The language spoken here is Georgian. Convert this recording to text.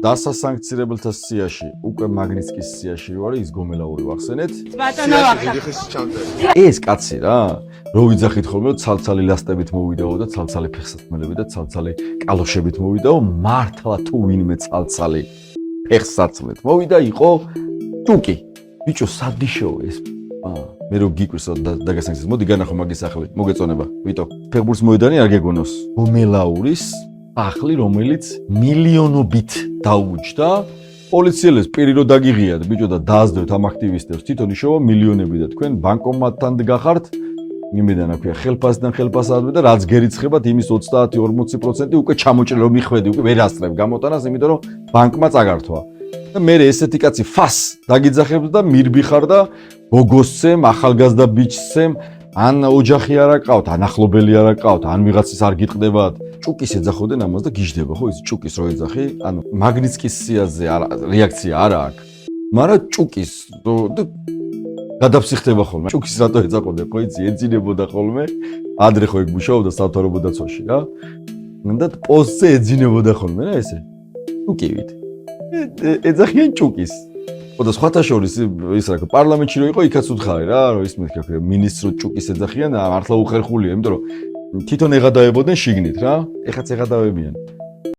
დასასანქცირებელთა სიაში უკვე მაგნიცკის სიაში ვარ, ის გომელაური ვახსენეთ. ეს კაცი რა, რო ვიძახით ხოლმე, ცალცალი ლასტებით მოვიდაო და ცალცალი ფეხსაცმელები და ცალცალი კალოშებით მოვიდაო, მართლა თუ ვინმე ცალცალი ფეხსაცმლით მოვიდა, იყო ჭუკი. ბიჭო, სადიშოა ეს. მე რო გიკვირს დაგასანქცეს, მოდი განახო მაგის სახლი, მოგეწონება, ვიტო. ფეხბურთის მოედანი არ გეგონოს. გომელაურის სახლი, რომელიც მილიონობით დაუჯდა, პოლიციელებს პირი რო დაგიღიათ, ბიჭო და დაასდევთ ამ აქტივისტებს, თვითონ იშოვა მილიონები და თქვენ ბანკომატთან გახართ, იმედან აქვია ხელფასიდან ხელფასადმე და რაც გერიცხებათ, იმის 30-40% უკვე ჩამოჭრილი რომ მიხვედი, უკვე ვერ ასწრებ გამოტანას, იმიტომ რომ ბანკმა წაგართვა. და მე ესეთი კაცი ფას დაგიძახებს და მირბიხარ და გოგოსცემ, ახალგაზრდა ბიჭსცემ, ან ოჯახი არ აკავთ, ან ახლობელი არ აკავთ, ან ვიღაცის არ გიტყდებათ. ჭუკის ეძახოდნენ ამას და გიждდება, ხო, ის ჭუკის რო ეძახი, ანუ მაგნიცკის სიაზე რეაქცია არ აქვს. მაგრამ ჭუკის გადაფსიხდება ხოლმე. ჭუკის რატო ეძახოდნენ, ხო, იცი, ეძინებოდა ხოლმე. ადრე ხო ეგ მუშაობდა სამთავრობო დაცვაში, რა. და პოსტზე ეძინებოდა ხოლმე, რა ესე. ჭუკივით. ეძახიან ჭუკის. და სხვათა შორის ის რა, პარლამენტში რო იყო, იქაც უთხარი რა, რომ ის მეთქე, მინისტრო ჭუკის ეძახიან, მართლა უხერხულია, იმიტომ რომ თვითონ ეღადავებოდნენ შიგნით რა, ეხაც ეღადავებიან.